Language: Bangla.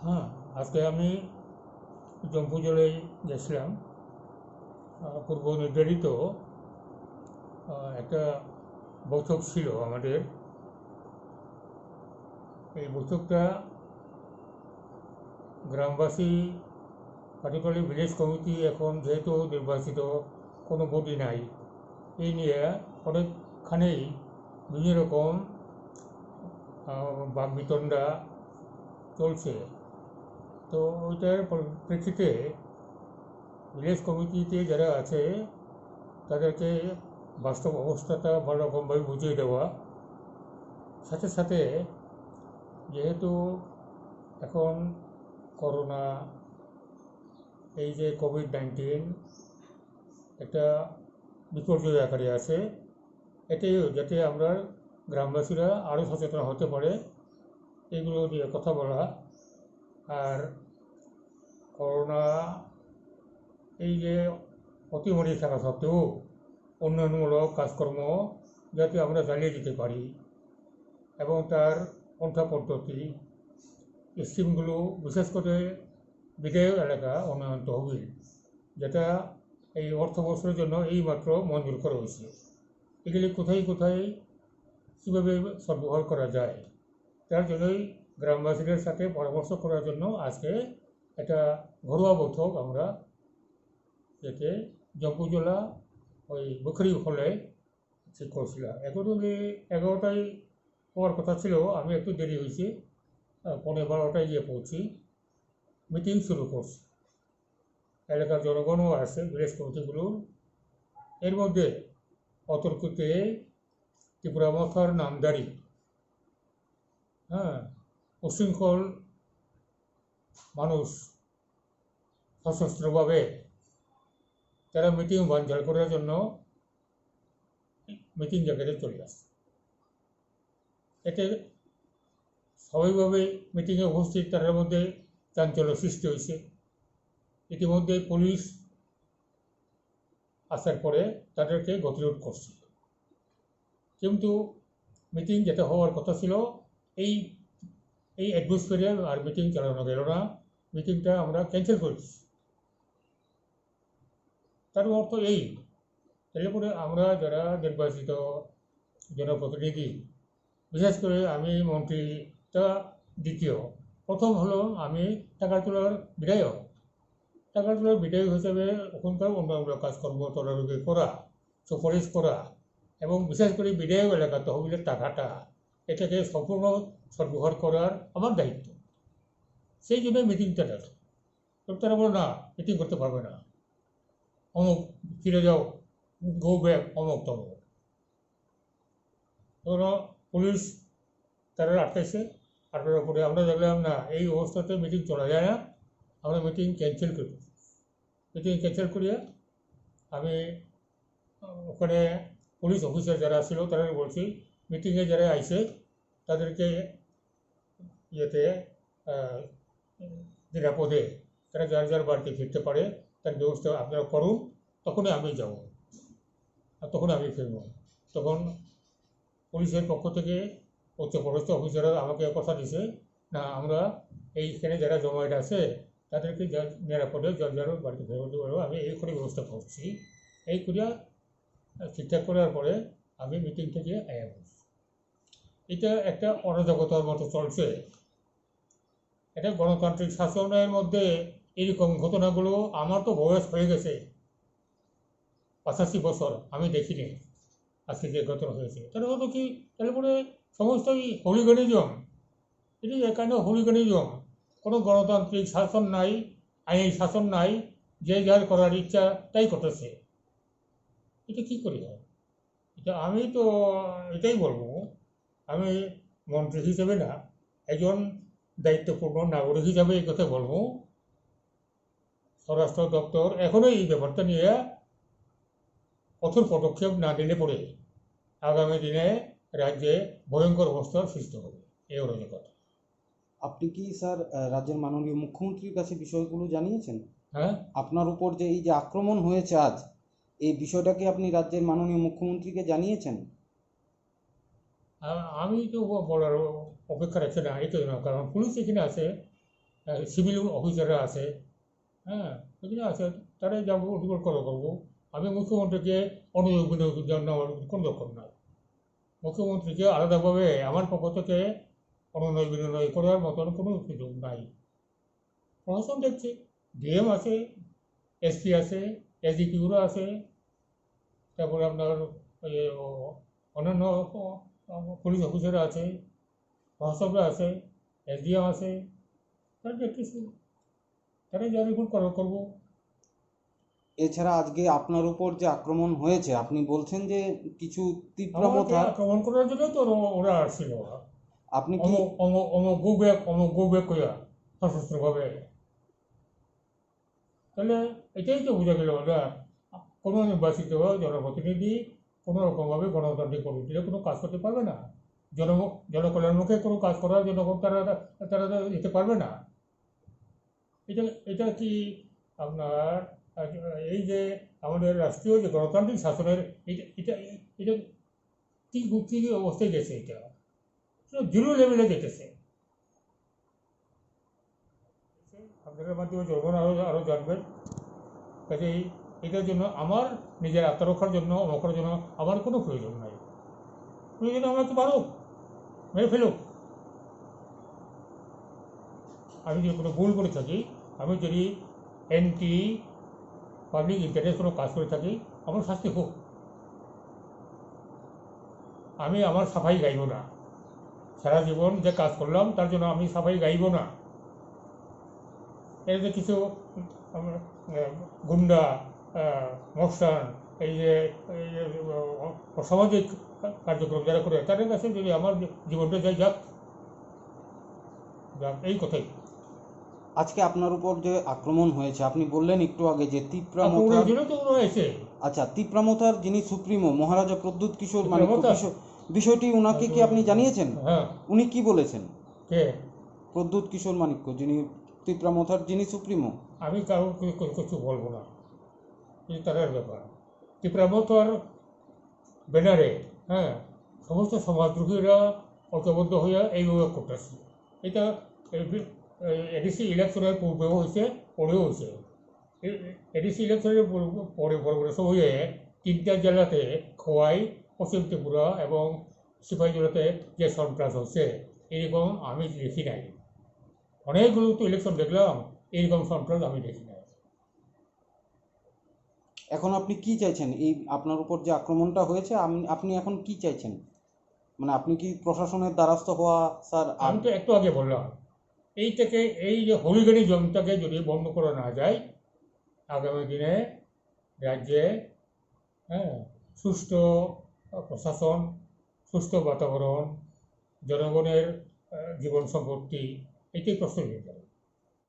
হ্যাঁ, আজকে আমি জম্পু জেলায় গেছিলাম। পূর্ব নির্ধারিত একটা বৈঠক ছিল আমাদের। এই বৈঠকটা গ্রামবাসী, পার্টিকুলারলি ভিলেজ কমিটি এখন যেহেতু নির্বাচিত, কোনো বডি নাই, এই নিয়ে অনেকখানেই বিভিন্ন রকম বাকবিতণ্ডা চলছে। তো ওইটার প্রেক্ষিতে ভিলেজ কমিটিতে যারা আছে তাদেরকে বাস্তব অবস্থাটা ভালো রকমভাবে বুঝিয়ে দেওয়া, সাথে সাথে যেহেতু এখন করোনা, এই যে কোভিড-19 একটা বিপর্যয় আকারে আছে, এতেও যাতে আমরা গ্রামবাসীরা আরও সচেতন হতে পারে এগুলো নিয়ে কথা বলা। আর করোনা এই যে অতিমারি থাকা সত্ত্বেও উন্নয়নমূলক কাজকর্ম যাতে আমরা চালিয়ে যেতে পারি এবং তার পন্থা পদ্ধতি স্কিমগুলো, বিশেষ করে বিধায়ক এলাকা উন্নয়ন তহবিল, যেটা এই অর্থবর্ষের জন্য এইমাত্র মঞ্জুর করা হয়েছে, এগুলি কোথায় কোথায় কীভাবে সদ্ব্যবহার করা যায় তার জন্যই গ্রামবাসীদের সাথে পরামর্শ করার জন্য আজকে একটা ঘরোয়া বৈঠক আমরা যেতে জম্পু জেলা ওই বুখারি হলে ঠিক করছিলাম। অ্যাকর্ডিংলি 11টায় হওয়ার কথা ছিল, আমি একটু দেরি হয়েছি, 11:15টায় গিয়ে পৌঁছি। মিটিং শুরু করছি, এলাকার জনগণও আছে, ভিলেজ কমিটিগুলো। এর মধ্যে অতর্কিতে ত্রিপুরা মথার নামদারি উশৃঙ্খল মানুষ সশস্ত্রভাবে তারা মিটিং বানচাল করার জন্য মিটিং জায়গাতে চলে আসে। এতে স্বাভাবিকভাবে মিটিংয়ে উপস্থিত তাদের মধ্যে চাঞ্চল্য সৃষ্টি হয়েছে। ইতিমধ্যে পুলিশ আসার পরে তাদেরকে গতিরোধ করছে, কিন্তু মিটিং যেটা হওয়ার কথা ছিল এই এই অ্যাটমসফিয়ারে আর মিটিং চালানো গেল না, মিটিংটা আমরা ক্যান্সেল করেছি। তার অর্থ এই, তাহলে পরে আমরা যারা নির্বাচিত জনপ্রতিনিধি, বিশেষ করে আমি মন্ত্রীটা দ্বিতীয়, প্রথম হলো আমি টাকারতলার বিধায়ক। টাকারতলার বিধায়ক হিসেবে ওখানকার অন্যান্য কাজকর্ম তদারকি করা, সুপারিশ করা এবং বিশেষ করে বিধায়ক এলাকা তহবিলের টাকাটা এটাকে সম্পূর্ণ সদ্ব্যবহার করার আমার দায়িত্ব। সেই জন্য মিটিংটা ডাকে। তো তারা বলে না, মিটিং করতে পারবে না, অমুক ফিরে যাও, গো ব্যাক, অমুক তমুক। তখন পুলিশ তারা আটকাইছে। আটকানোর পরে আমরা দেখলাম না, এই অবস্থাতে মিটিং চলা যায় না, আমরা মিটিং ক্যান্সেল করি। মিটিং ক্যান্সেল করিয়া আমি ওখানে পুলিশ অফিসার যারা ছিল তাদের বলছি, মিটিংয়ে যারা আইছে তাদেরকে ইয়েতে নিরাপদে তারা যার যার বাড়িতে ফিরতে পারে তার ব্যবস্থা আপনারা করুন, তখনই আমি যাব আর তখন আমি ফিরব। তখন পুলিশের পক্ষ থেকে উচ্চপদস্থ অফিসাররা আমাকে কথা দিছে, না আমরা এইখানে যারা জমায়েত আছে তাদেরকে নিরাপদে যার যার বাড়িতে ফেরত পারবো, আমি এই করে ব্যবস্থা করছি। এই করিয়া ঠিকঠাক করার পরে আমি মিটিং থেকে আয়া বলছি। এটা একটা অরাজকতার মতো চলছে। এটা গণতান্ত্রিক শাসনের মধ্যে এরকম ঘটনাগুলো, আমার তো বয়স হয়ে গেছে 85 বছর, আমি দেখিনি আজকে যে ঘটনা হয়েছে। তাহলে হতো কি, তাহলে পরে সমস্তই হলিগনিজম, এটি এখানে হলিগনিজম, কোনো গণতান্ত্রিক শাসন নাই, আইনি শাসন নাই, যে যার করার ইচ্ছা তাই করতেছে। এটা কী করে হয়? এটা আমি তো এটাই বলবো, আমি মন্ত্রী হিসেবে না, একজন দায়িত্বপূর্ণ নাগরিক হিসাবে এই কথা বলবো, স্বরাষ্ট্র দপ্তর এখনো এই ব্যাপারটা নিয়ে কঠোর পদক্ষেপ না নিলে পরে আগামী দিনে রাজ্যে ভয়ঙ্কর অবস্থার সৃষ্টি হবে। এই হলো কথা। আপনি কি স্যার রাজ্যের মাননীয় মুখ্যমন্ত্রীর কাছে বিষয়গুলো জানিয়েছেন? হ্যাঁ, আপনার উপর যে এই যে আক্রমণ হয়েছে আজ, এই বিষয়টা কি আপনি রাজ্যের মাননীয় মুখ্যমন্ত্রীকে জানিয়েছেন? আমি তো বলার অপেক্ষা রাখছি না, এই তো না, কারণ পুলিশ এখানে আছে, সিভিল অফিসাররা আছে, হ্যাঁ, এগুলো আছে, তারাই যাবো রিপোর্ট করবো। আমি মুখ্যমন্ত্রীকে অনুযোগ বিনিয়োগের জন্য আমার কোনো দরকার নাই। মুখ্যমন্ত্রীকে আলাদাভাবে আমার পক্ষ থেকে অনুনয় বিনয় করার মতন কোনো সুযোগ নাই। প্রশাসন দেখছে, ডিএম আছে, এসপি আছে, এসডিপিওরা আছে, তারপরে আপনার অন্যান্য পুলিশ অফিসাররা আছে, প্রশাসকরা আছে, এসডিএম আছে, তারা দেখতেছে, তারাই যা রিপোর্ট করবো। এছাড়া আজকে আপনার উপর যে আক্রমণ হয়েছে, আপনি বলছেন যে কিছু আমাকে তীব্রমথা, আক্রমণ করার জন্য তো ওরা আসছিল, আপনি কি অমুক গো ব্যাক কইয়া সশস্ত্রভাবে। তাহলে এটাই তো বোঝা গেল ওরা কোনো নির্বাচিত জনপ্রতিনিধি কোনো রকমভাবে গণতান্ত্রিক পদ্ধতিতে কোনো কাজ করতে পারবে না। জনকল্যাণমুখে কোনো কাজ করার জন্য তারা তারা যেতে পারবে না। এটা এটা কি আপনার এই যে আমাদের রাষ্ট্রীয় যে গণতান্ত্রিক শাসনের এটা এটা কি অবস্থায় গেছে, এটা জিরো লেভেলে যেতেছে। আপনাদের মাধ্যমে জনগণ আরও জানবেন। কাজেই এটার জন্য আমার নিজের আত্মরক্ষার জন্য রক্ষার জন্য আমার কোনো প্রয়োজন নাই। প্রয়োজন আমাকে মারুক, মেরে ফেলুক। আমি যদি কোনো ভুল করে থাকি, আমি যদি অ্যান্টি পাবলিক ইন্টারেস্ট কোনো কাজ করে থাকি, আমার শাস্তি হোক। আমি আমার সাফাই গাইব না। সারা জীবন যে কাজ করলাম তার জন্য আমি সাফাই গাইব না। এই যে কিছু গুন্ডা, মস্তান, এই যে অসামাজিক কার্যক্রম যারা করে, তাদের কাছে যদি আমার জীবনটা যাই যাক, এই কথাই। আজকে আপনার উপর যে আক্রমণ হয়েছে, আপনি বললেন একটু আগে যে তিপ্রামথার, তো ওরা এসে আচ্ছা, তিপ্রামথার যিনি সুপ্রিমো মহারাজা প্রদ্যুৎ কিশোর মানিক্য, তিপ্রামথা? বিষয়টি উনাকে কি আপনি জানিয়েছেন? হ্যাঁ। উনি কি বলেছেন? কে? প্রদ্যুৎ কিশোর মানিক্য, যিনি তিপ্রামথার যিনি সুপ্রিমো। আমি কারো কিছু বলবো না, এই তাদের ব্যাপার। ত্রিপুরামথার ব্যানারে, হ্যাঁ, সমস্ত সমাজদ্রোহীরা ঐক্যবদ্ধ হইয়া এইভাবে করতেছে। এটা এডিসি ইলেকশনের পূর্বেও হয়েছে, পরেও হয়েছে। এডিসি ইলেকশনের পরে পরে সময়ে 3টা জেলাতে খোয়াই, পশ্চিম ত্রিপুরা এবং সিপাহীজলাতে যে সন্ত্রাস হচ্ছে, এরকম আমি দেখি নাই। অনেকগুলো তো ইলেকশন দেখলাম, এইরকম সন্ত্রাস আমি দেখি নাই। এখন আপনি কি চাইছেন? এই আপনার উপর যে আক্রমণটা হয়েছে, আপনি এখন কি চাইছেন? মানে আপনি কি প্রশাসনের দ্বারস্থ হওয়া, স্যার? আমি তো একটু আগে বললাম, এই যে হলিগনি জমটাকে যদি বন্ধ করা না যায়, আগামী দিনে রাজ্যে, হ্যাঁ, সুষ্ঠু প্রশাসন, সুস্থ বাতাবরণ, জনগণের জীবন সম্পত্তি, এটাই প্রশ্ন হয়ে যাবে।